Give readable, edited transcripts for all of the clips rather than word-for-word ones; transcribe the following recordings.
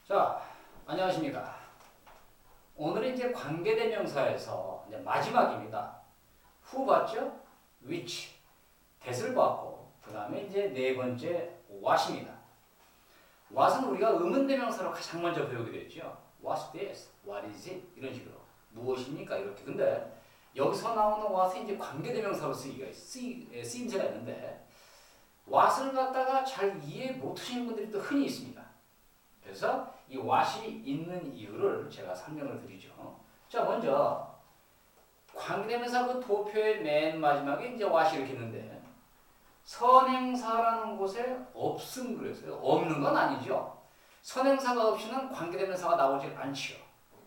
자, 안녕하십니까. 오늘은 이제 관계대명사에서 이제 마지막입니다. who 봤죠? which. that을 봤고, 그 다음에 이제 네 번째 what입니다. what은 우리가 의문대명사로 가장 먼저 배우게 됐죠. What's this? What is it? 이런 식으로. 무엇입니까? 이렇게. 근데 여기서 나오는 what은 이제 관계대명사로 쓰임새가 있는데, what을 갖다가 잘 이해 못하시는 분들이 또 흔히 있습니다. 그래서 이 what이 있는 이유를 제가 설명을 드리죠. 자, 먼저 관계대명사 그 도표의 맨 마지막에 이제 what이 이렇게 있는데 선행사라는 곳에 없음 그랬어요. 없는 건 아니죠. 선행사가 없이는 관계대명사가 나오질 않지요.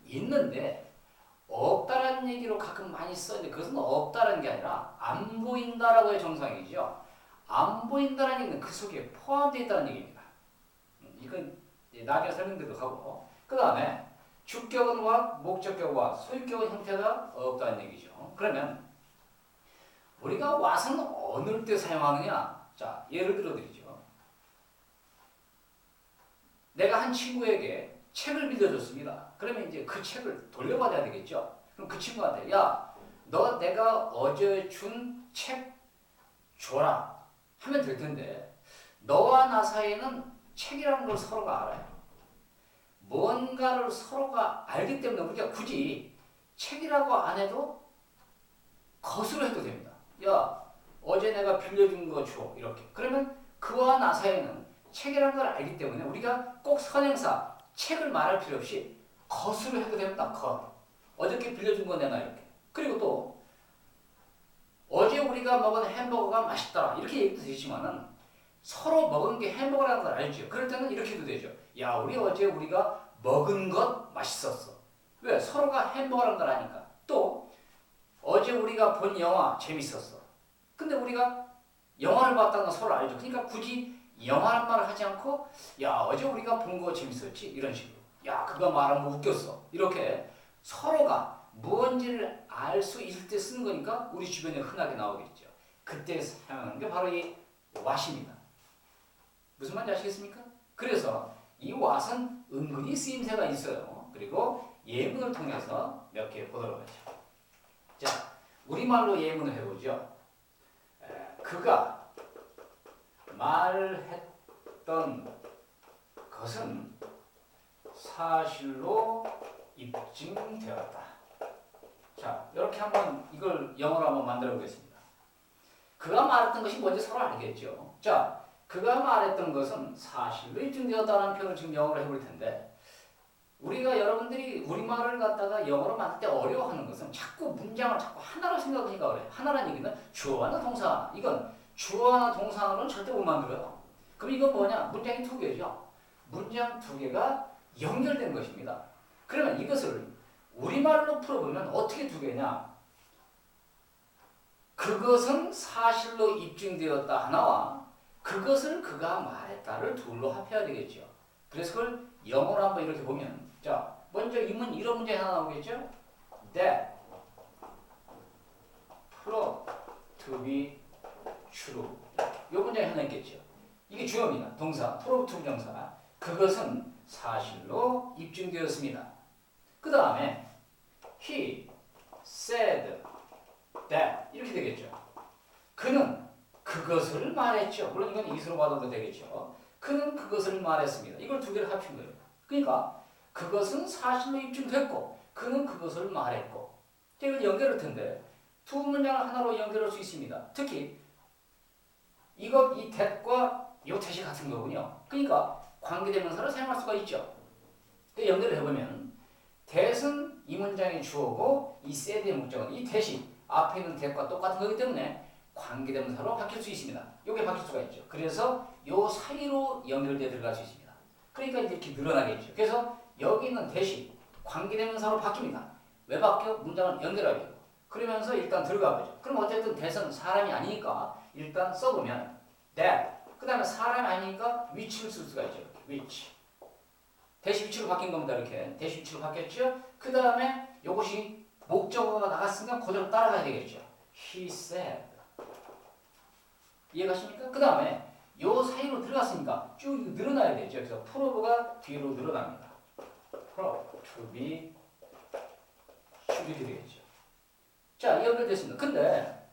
있는데 없다라는 얘기로 가끔 많이 써는데 그것은 없다라는 게 아니라 안 보인다라고의 정상이죠. 안 보인다라는 얘기는 그 속에 포함되어 있다는 얘기입니다. 이건 나중에 설명드리도록 하고, 그 다음에 주격은 what, 목적격과 소유격은 형태가 없다는 얘기죠. 그러면 우리가 what은 어느 때 사용하느냐? 자, 예를 들어 드리죠. 내가 한 친구에게 책을 빌려줬습니다. 그러면 이제 그 책을 돌려받아야 되겠죠. 그럼 그 친구한테 야, 너 내가 어제 준 책 줘라 하면 될 텐데 너와 나 사이에는 책이라는 걸 서로가 알아요. 뭔가를 서로가 알기 때문에 우리가 굳이 책이라고 안 해도 것으로 해도 됩니다. 야, 어제 내가 빌려준 거 줘. 이렇게. 그러면 그와 나 사이에는 책이라는 걸 알기 때문에 우리가 꼭 선행사, 책을 말할 필요 없이 것으로 해도 됩니다. 것. 어저께 빌려준 거 내놔. 이렇게. 그리고 또 어제 우리가 먹은 햄버거가 맛있더라. 이렇게 얘기도 되지만은 서로 먹은 게 햄버거라는 걸 알죠. 그럴 때는 이렇게 해도 되죠. 야, 어제 우리가 먹은 것 맛있었어. 왜? 서로가 햄버거라는 걸 아니까. 또 어제 우리가 본 영화 재밌었어. 근데 우리가 영화를 봤다는 건 서로 알죠. 그러니까 굳이 영화란 말을 하지 않고 야, 어제 우리가 본 거 재밌었지? 이런 식으로. 야, 그거 말한 거 웃겼어. 이렇게 서로가 무언지를 알 수 있을 때 쓰는 거니까 우리 주변에 흔하게 나오겠죠. 그때 사용하는 게 바로 이 what입니다. 무슨 말인지 아시겠습니까? 그래서 이 what은 은근히 쓰임새가 있어요. 그리고 예문을 통해서 몇 개 보도록 하죠. 자, 우리말로 예문을 해보죠. 그가 말했던 것은 사실로 입증되었다. 자, 이렇게 한번 이걸 영어로 한번 만들어 보겠습니다. 그가 말했던 것이 뭔지 서로 알겠죠. 자, 그가 말했던 것은 사실로 입증되었다는 표현을 지금 영어로 해볼 텐데 우리가 여러분들이 우리말을 갖다가 영어로 만들 때 어려워하는 것은 자꾸 문장을 자꾸 하나로 생각하니까 그래요. 하나라는 얘기는 주어나 동사. 이건 주어나 동사로는 절대 못 만들어요. 그럼 이건 뭐냐? 문장이 두 개죠. 문장 두 개가 연결된 것입니다. 그러면 이것을 우리말로 풀어보면 어떻게 두 개냐? 그것은 사실로 입증되었다 하나와 그것을 그가 말했다를 둘로 합해야 되겠죠. 그래서 그걸 영어로 한번 이렇게 보면 자, 먼저 이런 문제 하나 나오겠죠? That proved to be true. 이 문장이 하나 있겠죠. 이게 주어입니다. 동사, proved to 명사. 그것은 사실로 입증되었습니다. 그 다음에 he said that 이렇게 되겠죠. 그는 그것을 말했죠. 물론 이건 이수로 받아도 되겠죠. 그는 그것을 말했습니다. 이걸 두 개를 합친 거예요. 그러니까 그것은 사실로 입증됐고 그는 그것을 말했고 이걸 연결할 텐데 두 문장을 하나로 연결할 수 있습니다. 특히 이 that과 이 that이 같은 거군요. 그러니까 관계대명사를 사용할 수가 있죠. 연결을 해보면 that은 이 문장의 주어고 이 said의 목적은 이 that이 앞에 있는 that과 똑같은 거기 때문에 관계대명사로 바뀔 수 있습니다. 이게 바뀔 수가 있죠. 그래서 요 사이로 연결되어 들어갈 수 있습니다. 그러니까 이렇게 늘어나겠죠. 그래서 여기 있는 that이 관계대명사로 바뀝니다. 왜 바뀌어? 문장을 연결하게 되고. 그러면서 일단 들어가 보죠. 그럼 어쨌든 that은 사람이 아니니까 일단 써보면 that. 그 다음에 사람이 아니니까 which를 쓸 수가 있죠. which. that이 which로 바뀐 겁니다. 이렇게. that이 which로 바뀌었죠. 그 다음에 이것이 목적어가 나갔으니까 그대로 따라가야 되겠죠. He said. 이해가십니까? 그 다음에 요 사이로 들어갔으니까 쭉 늘어나야 되죠. 그래서 프로브가 뒤로 늘어납니다. to be 되겠죠. 자, 연결됐습니다. 근데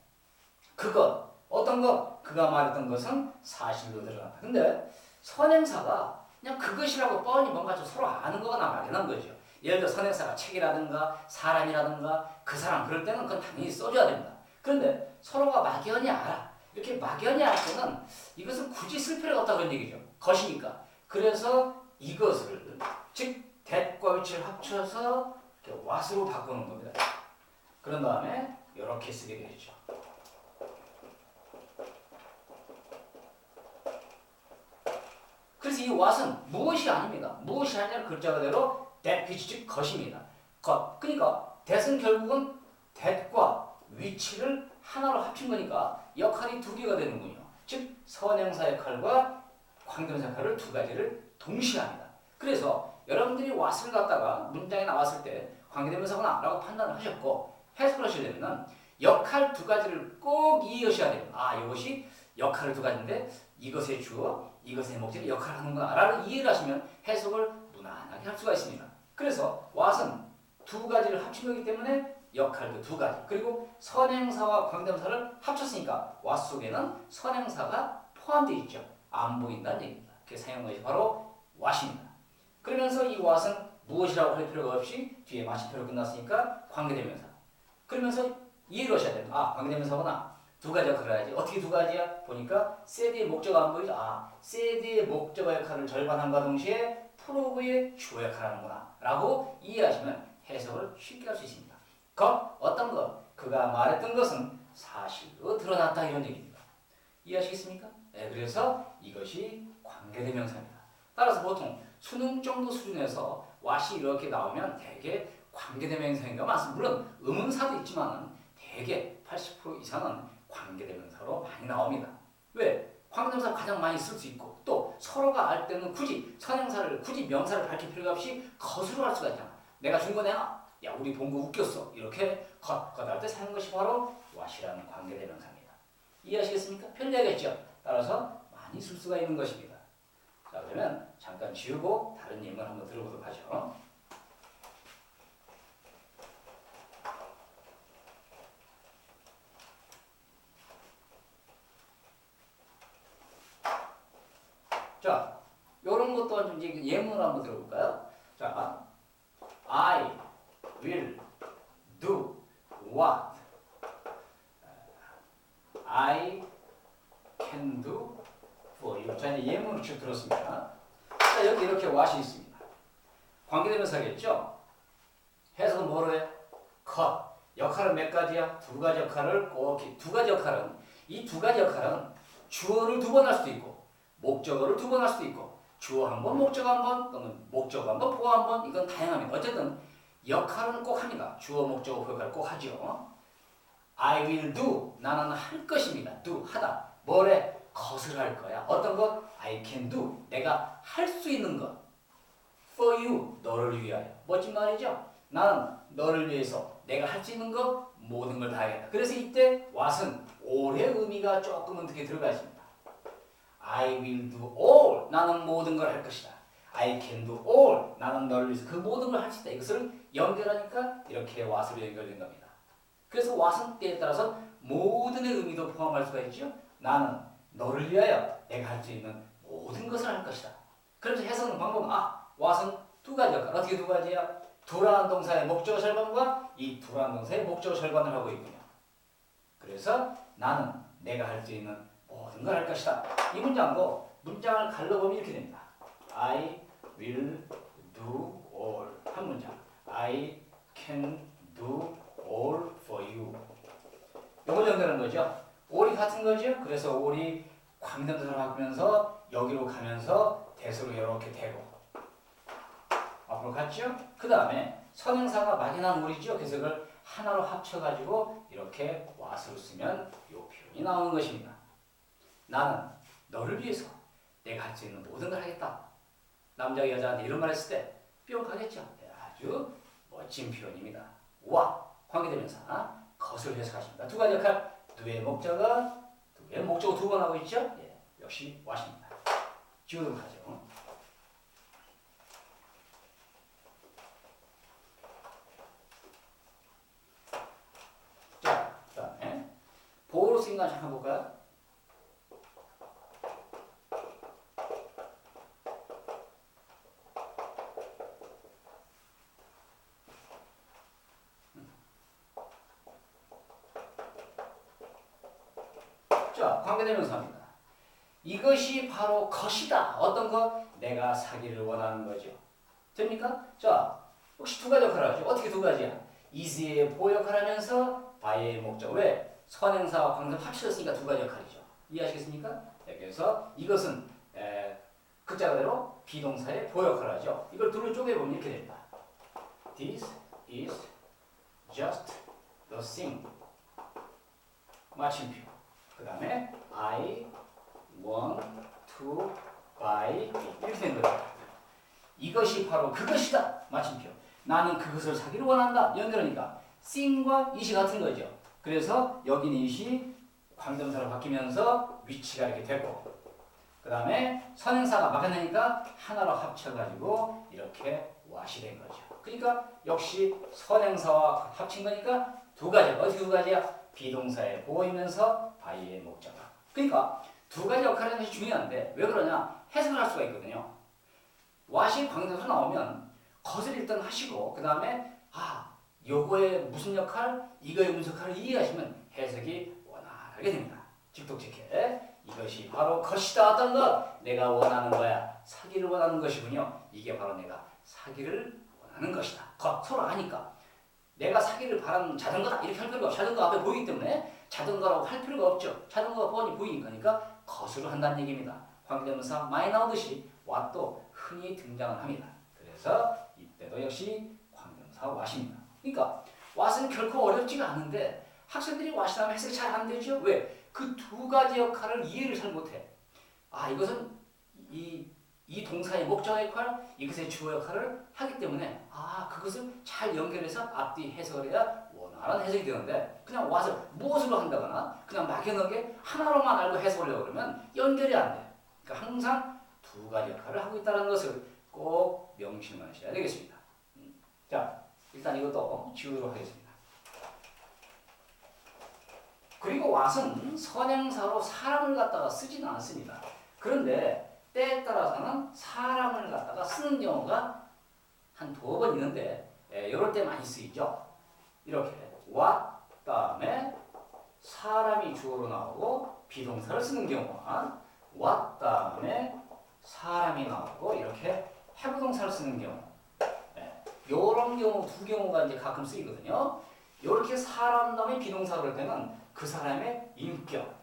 그것, 어떤 것, 그가 말했던 것은 사실로 드러난다. 근데 선행사가 그냥 그것이라고 뻔히 뭔가 좀 서로 아는 거나 막연한 거죠. 예를 들어 선행사가 책이라든가 사람이라든가 그 사람 그럴 때는 그건 당연히 써줘야 됩니다. 그런데 서로가 막연히 알아. 이렇게 막연히 알 때는 이것은 굳이 쓸 필요가 없다 그런 얘기죠. 것이니까. 그래서 이것을 즉 that과 which를 합쳐서 이렇게 what으로 바꾸는 겁니다. 그런 다음에 이렇게 쓰게 되죠. 그래서 이 what은 무엇이 아닙니다. 무엇이 아니라 글자 그대로 that which 즉 것입니다. 것. 그러니까 that은 결국은 that과 which를 하나로 합친 거니까 역할이 두 개가 되는군요. 즉 선행사 역할과 관계대명사 역할을 두 가지를 동시에 합니다. 그래서 여러분들이 what을 갖다가 문장에 나왔을 때 관계대명사구나 라고 판단을 하셨고 해석을 하시려면 역할 두 가지를 꼭 이해하셔야 됩니다. 아, 이것이 역할을 두 가지인데 이것의 주어, 이것의 목적이 역할을 하는구나 라는 이해를 하시면 해석을 무난하게 할 수가 있습니다. 그래서 what은 두 가지를 합친 거기 때문에 역할도 두 가지. 그리고 선행사와 관계대명사를 합쳤으니까 what 속에는 선행사가 포함되어 있죠. 안 보인다는 얘기입니다. 그 사용한 것이 바로 what입니다. 그러면서 이 what은 무엇이라고 할 필요가 없이 뒤에 마침표로 끝났으니까 관계대명사. 그러면서 이해를 하셔야 됩니다. 아, 관계대명사구나. 두 가지 역할을 해야지. 어떻게 두 가지야? 보니까 said의 목적어 안 보이죠? 아, said의 목적어 역할을 절반함과 동시에 프로브의 주어 역할을 하는구나 라고 이해하시면 해석을 쉽게 할 수 있습니다. 어떤 것, 그가 말했던 것은 사실로 드러났다 이런 얘기입니다. 이해하시겠습니까? 네, 그래서 이것이 관계대명사입니다. 따라서 보통 수능 정도 수준에서 what이 이렇게 나오면 대개 관계대명사인 경우가 많습니다. 물론 의문사도 있지만 대개 80% 이상은 관계대명사로 많이 나옵니다. 왜? 관계대명사 가장 많이 쓸 수 있고 또 서로가 알 때는 굳이 선행사를 굳이 명사를 밝힐 필요가 없이 겉으로 할 수가 있잖아. 내가 준 거 내가 야 우리 본 거 웃겼어 이렇게 겉할 때 사는 것이 바로 what이라는 관계대명사입니다. 이해하시겠습니까? 편리하겠죠? 따라서 많이 쓸 수가 있는 것입니다. 자, 그러면 잠깐 지우고 다른 예문 한번 들어보도록 하죠. 자, 요런 것도 좀 이제 예문을 한번 들어볼까요? 자, I will do what I can do for you. 자, 이제 예문을 쭉 들었습니다. 자, 여기 이렇게 what이 있습니다. 관계대명사겠죠? 해석은 뭐로 해? cut. 역할은 몇 가지야? 두 가지 역할을 꼭 두 가지 역할은 이 두 가지 역할은 주어를 두 번 할 수도 있고 목적어를 두 번 할 수도 있고 주어 한 번, 목적어 한 번, 또는 목적어 한 번, 보어 한 번 이건 다양합니다. 어쨌든 역할은 꼭 합니다. 주어, 목적어, 보어 역할을 꼭 하죠. I will do. 나는 할 것입니다. do. 하다. 뭐래? 것을 할 거야. 어떤 것? I can do. 내가 할 수 있는 것. for you. 너를 위하여. 멋진 말이죠? 나는 너를 위해서 내가 할 수 있는 것 모든 걸 다 하겠다. 그래서 이때 what은 all의 의미가 조금은 어떻게 들어가 있습니다. I will do all. 나는 모든 걸 할 것이다. I can do all. 나는 너를 위해서 그 모든 걸 할 수 있다. 이것을 연결하니까 이렇게 what으로 연결된 겁니다. 그래서 what은 때에 따라서 모든의 의미도 포함할 수가 있죠. 나는 너를 위하여 내가 할 수 있는 모든 것을 할 것이다. 그래서 해석하는 방법은 what은 두 가지 역할. 어떻게 두 가지야? 두라는 동사의 목적어 절반과 이 두라는 동사의 목적어 절반을 하고 있군요. 그래서 나는 내가 할 수 있는 모든 걸 할 것이다. 이 문장도 문장을 갈라보면 이렇게 됩니다. I will do all. 한 문장. I can do all for you. 요걸 연결하는 거죠. all이 같은 거죠. 그래서 all이 관계대명사를 바꾸면서 여기로 가면서 대수로 이렇게 되고 앞으로 갔죠. 그 다음에 선행사가 막연한 all이죠. 그래서 이걸 하나로 합쳐가지고 이렇게 what으로 쓰면 이 표현이 나오는 것입니다. 나는 너를 위해서 내가 할 수 있는 모든 걸 하겠다. 남자가 여자한테 이런 말 했을 때 뿅 가겠죠. 아주 멋진 표현입니다. 와 관계대명사 것을 해석하십니다. 두 가지 역할 do의 목적어 do의 목적어 두 번 하고 있죠. 예, 역시 what입니다. 지우도록 하죠. 쓰인가 잠깐 볼까요? 자, 관계대명사입니다. 이것이 바로 것이다. 어떤 것? 내가 사기를 원하는 거죠. 됩니까? 자, 혹시 두 가지 역할을 하죠. 어떻게 두 가지야? is의 보호 역할을 하면서 by의 목적. 왜? 선행사와 관계를 합쳐졌으니까 두 가지 역할이죠. 이해하시겠습니까? 네, 그래서 이것은 글자 그대로 비동사의 보호 역할을 하죠. 이걸 둘로 쪼개보면 이렇게 됩니다. This is just the thing. 마침표. 그 다음에 I want to buy it. 이렇게 된 거죠. 이것이 바로 그것이다. 마침표. 나는 그것을 사기를 원한다. 연결하니까 thing과 it이 같은 거죠. 그래서 여기는 it이 관계대명사로 바뀌면서 위치가 이렇게 됐고, 그 다음에 선행사가 막아내니까 하나로 합쳐가지고 이렇게 what이 된 거죠. 그러니까 역시 선행사와 합친 거니까 두 가지. 어떻게 두 가지야? 비동사의 보호이면서 by의 목적. 그러니까 두 가지 역할을 하는 것이 중요한데 왜 그러냐? 해석을 할 수가 있거든요. what이 관계대명사로 나오면 것을 일단 하시고 그 다음에 요거의 무슨 역할, 이거의 무슨 역할을 이해하시면 해석이 원활하게 됩니다. 직독직해. 이것이 바로 것이다. 어떤 것? 내가 원하는 거야. 사기를 원하는 것이군요. 이게 바로 내가 사기를 원하는 것이다. 서로 아니까. 내가 사기를 바라는 자전거다. 이렇게 할 필요가 없어. 자전거 앞에 보이기 때문에 자전거라고 할 필요가 없죠. 자전거가 뻔히 보이니까. 그러니까 것으로 한다는 얘기입니다. 관계대명사 많이 나오듯이 what도 흔히 등장을 합니다. 그래서 이때도 역시 관계대명사 what입니다. 그러니까 what은 결코 어렵지가 않은데 학생들이 what이 나면 해석이 잘 안 되죠. 왜? 그 두 가지 역할을 이해를 잘 못해. 이것은 이 동사의 목적 역할, 이것의 주어 역할을 하기 때문에 그것을 잘 연결해서 앞뒤 해석을 해야 원활한 해석이 되는데 그냥 what을 무엇으로 한다거나 그냥 막연하게 하나로만 알고 해석을 하려고 그러면 연결이 안 돼. 그러니까 항상 두 가지 역할을 하고 있다는 것을 꼭 명심하셔야 되겠습니다. 자, 일단 이것도 지우도록 하겠습니다. 그리고 what은 선행사로 사람을 갖다가 쓰지는 않습니다. 그런데 때에 따라서는 사람을 갖다가 쓰는 경우가 한 두어 번 있는데 이럴 때 많이 쓰이죠. 이렇게 what 다음에 사람이 주어로 나오고 비동사를 쓰는 경우와 what 다음에 사람이 나오고 이렇게 해부동사를 쓰는 경우, 이런 경우 두 경우가 이제 가끔 쓰이거든요. 이렇게 사람 다음에 비동사 그럴 때는 그 사람의 인격,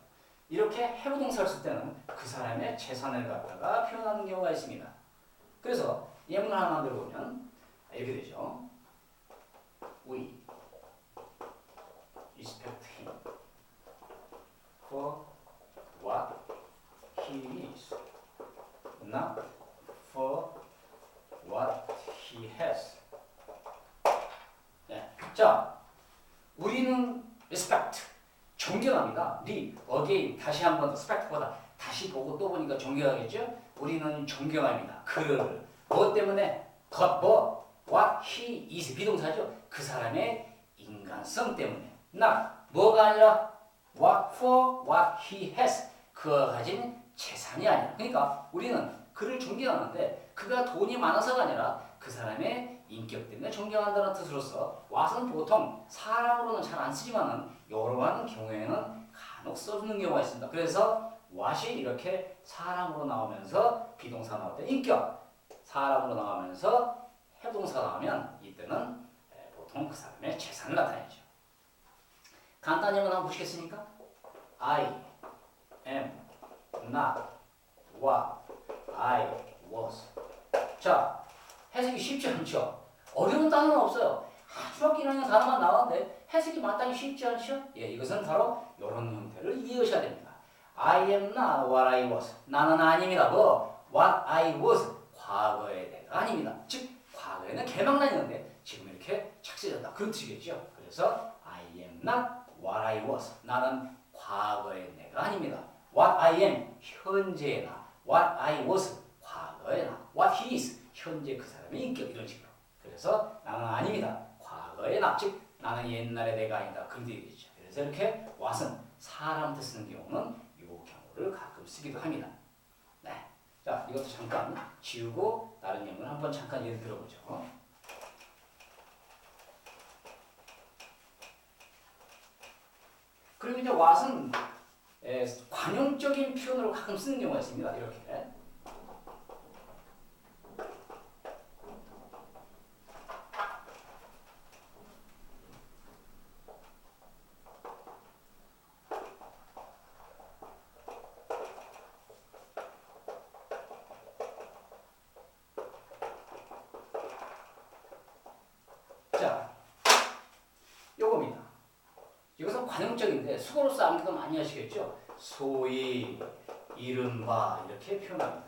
이렇게 해부동사를 쓸 때는 그 사람의 재산을 갖다가 표현하는 경우가 있습니다. 그래서 예문 하나 만들어 보면 이렇게 되죠. We respect him for what he is, not for what he has. 자, 우리는 respect, 존경합니다. again, 다시 한번 respect보다 다시 보고 또 보니까 존경하겠죠? 우리는 존경합니다. 그를. 뭐 때문에? what he is, 비동사죠. 그 사람의 인간성 때문에. 뭐가 아니라 for what he has, 그가 가진 재산이 아니라. 그러니까 우리는 그를 존경하는데 그가 돈이 많아서가 아니라 그 사람의 인격 때문에 존경한다는 뜻으로서 what은 보통 사람으로는 잘 안 쓰지만은 이러한 경우에는 간혹 써주는 경우가 있습니다. 그래서 what이 이렇게 사람으로 나오면서 비동사 나올 때 인격, 사람으로 나오면서 해동사 나오면 이때는 보통 그 사람의 재산을 나타내죠. 간단히 한번 보시겠습니까? I am not what I was. 자, 해석이 쉽지 않죠? 어려운 단어는 없어요. 중학교 1학년 단어만 나왔는데 해석이 마땅히 쉽지 않죠? 이것은 바로 이런 형태를 이해하셔야 됩니다. I am not what I was. 나는 아닙니다. what I was. 과거의 내가 아닙니다. 즉, 과거에는 개망난이었는데 지금 이렇게 착세졌다. 그런 뜻이겠죠? 그래서 I am not what I was. 나는 과거의 내가 아닙니다. What I am. 현재의 나. What I was. 과거의 나. What he is. 현재 그 사람의 인격. 이런 식으로. 그래서 나는 아닙니다. 과거의 나. 즉, 나는 옛날의 내가 아니다. 그런 뜻이겠죠. 그래서 이렇게 what은 사람한테 쓰는 경우는 이 경우를 가끔 쓰기도 합니다. 네. 자, 이것도 잠깐 지우고 다른 예문 한번 잠깐 예를 들어보죠. 그리고 이제 what은 관용적인 표현으로 가끔 쓰는 경우가 있습니다. 이렇게. 자, 요겁니다. 이것은 관용적인데 수고로서 암기도 많이 하시겠죠? 소위, 이른바 이렇게 표현합니다.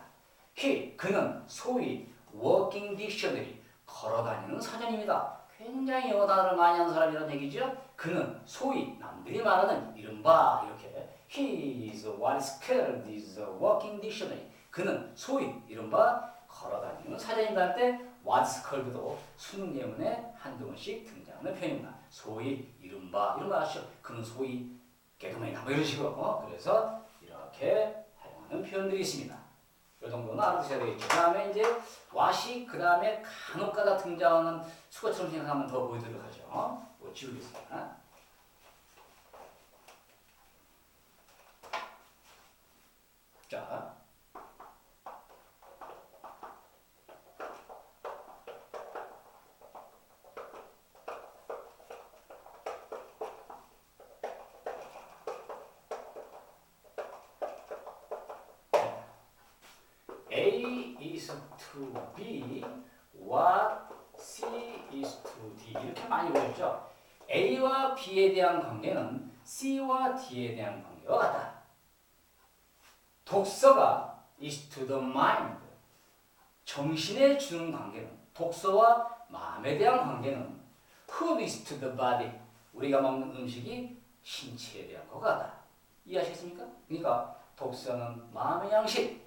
그는 소위 워킹 딕셔너리, 걸어다니는 사전입니다. 굉장히 영어 단어를 많이 하는 사람이라는 얘기죠. 그는 소위 남들이 말하는 이른바 이렇게 He is what is called is a walking dictionary. 그는 소위 이른바 걸어다니는 사전입니다 할 때 what's called도 수능 예문에 한두 번씩 등장하는 표현입니다. 소위 이른바 이런 거 아시죠? 그는 소위 개그맨이다 뭐 이런 식으로 그래서 이렇게 사용하는 표현들이 있습니다. 이 정도는 알아두셔야 되겠죠. 그 다음에 이제 what이 그 다음에 간혹가다 등장하는 수거처럼 생각하면 더 보여드리도록 하죠. 뭐 지우겠습니다. 자, A is to B, what C is to D 이렇게 많이 보셨죠? A와 B에 대한 관계는 C와 D에 대한 관계와 같다. 독서가 is to the mind, 정신에 주는 관계는 독서와 마음에 대한 관계는 food is to the body, 우리가 먹는 음식이 신체에 대한 것 같다. 이해하시겠습니까? 그러니까 독서는 마음의 양식,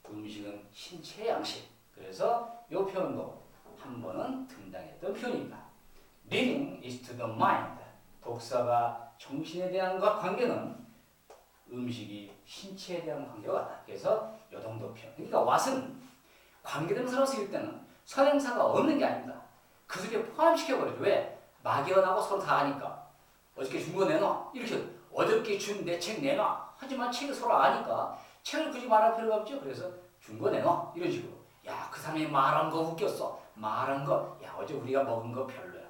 음식은 신체의 양식. 그래서 이 표현도 한 번은 등장했던 표현입니다. Reading is to the mind, 독서가 정신에 대한 관계는 음식이 신체에 대한 관계와 같다. 그래서 이 정도 표현. 그러니까 what은 관계대명사로 쓰일 때는 선행사가 없는 게 아닙니다. 그 속에 포함시켜버려요. 왜? 막연하고 서로 다 아니까. 어저께 준 거 내놔. 이렇게 어저께 준 내 책 내놔. 하지만 책을 서로 아니까 책을 굳이 말할 필요가 없죠. 그래서 준 거 내놔. 이런 식으로. 야, 그 사람이 말한 거 웃겼어. 말한 거. 야, 어제 우리가 먹은 거 별로야.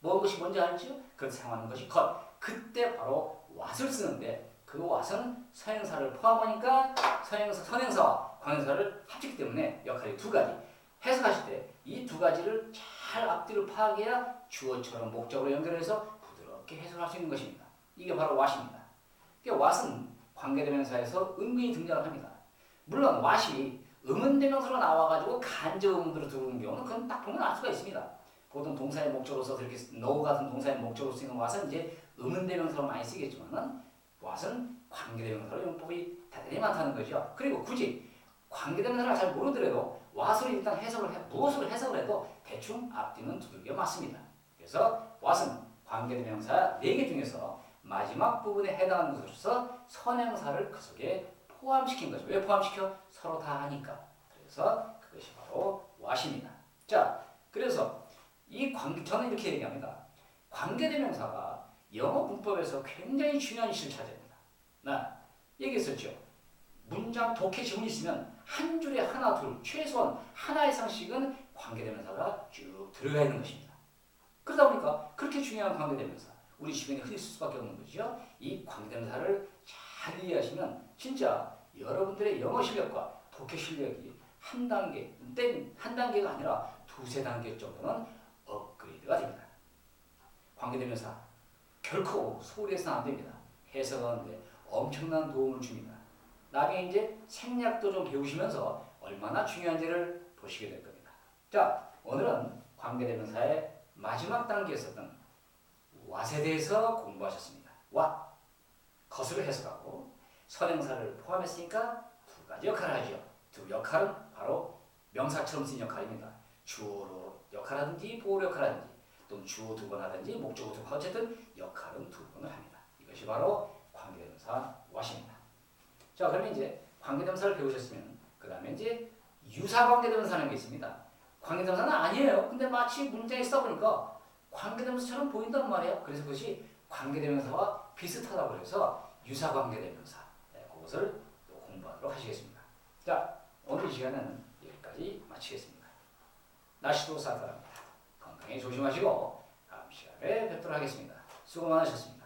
먹은 것이 뭔지 알죠? 그걸 사용하는 것이 것. 그때 바로 what을 쓰는데 그 what은 선행사를 포함하니까 선행사와 관행사를 합치기 때문에 역할이 두 가지. 해석하실 때 이 두 가지를 잘 앞뒤를 파악해야 주어처럼 목적으로 연결해서 부드럽게 해석할 수 있는 것입니다. 이게 바로 what입니다. 그러니까 what은 관계대명사에서 은근히 등장을 합니다. 물론 what이 의문대명사로 나와가지고 간접 의문으로 들어오는 경우는 그건 딱 보면 알 수가 있습니다. 보통 동사의 목적으로서 그렇게 no 같은 동사의 목적으로 쓰이는 what은 이제 의문대명사로 많이 쓰겠지만은 what은 관계대명사로 용법이 대단히 많다는 거죠. 그리고 굳이 관계대명사를 잘 모르더라도 what을 일단 무엇을 해석을 해도 대충 앞뒤는 두들겨 맞습니다. 그래서 what은 관계대명사 4개 중에서 마지막 부분에 해당하는 것으로서 선행사를 그 속에 포함시킨 거죠. 왜 포함시켜? 서로 다 하니까. 그래서 그것이 바로 what입니다. 자, 그래서 저는 이렇게 얘기합니다. 관계대명사가 영어 문법에서 굉장히 중요한 위치를 차지합니다. 나 얘기했었죠. 문장 독해 지문이 있으면 한 줄에 하나, 둘, 최소한 하나 이상씩은 관계대명사가 쭉 들어가 있는 것입니다. 그러다 보니까 그렇게 중요한 관계대명사, 우리 주변에 흔히 쓸 수밖에 없는 거죠. 이 관계대명사를 잘 이해하시면 진짜 여러분들의 영어 실력과 독해 실력이 한 단계가 아니라 두세 단계 정도는 업그레이드가 됩니다. 관계대명사 결코 소홀히 해서는 안 됩니다. 해석하는데 엄청난 도움을 줍니다. 나중에 이제 생략도 좀 배우시면서 얼마나 중요한지를 보시게 될 겁니다. 자, 오늘은 관계대명사의 마지막 단계에 있었던 what에 대해서 공부하셨습니다. what, 것으로 해석하고 선행사를 포함했으니까 두 가지 역할을 하죠. 두 역할은 바로 명사처럼 쓰인 역할입니다. 주어로 역할하든지 보어로 역할하든지 또는 주어 두 번 하든지 목적어 두 번, 어쨌든 역할은 두 번을 합니다. 이것이 바로 관계대명사 관계대명사 wash입니다. 자, 그러면 이제 관계대명사를 배우셨으면 그 다음에 이제 유사관계대명사라는 게 있습니다. 관계대명사는 아니에요. 근데 마치 문장에 써보니까 관계대명사처럼 보인단 말이에요. 그래서 그것이 관계대명사와 비슷하다고 해서 유사관계대명사. 네, 그것을 또 공부하도록 하시겠습니다. 자, 오늘 이 시간은 여기까지 마치겠습니다. 날씨도 쌀쌀합니다. 건강에 조심하시고 다음 시간에 뵙도록 하겠습니다. 수고 많으셨습니다.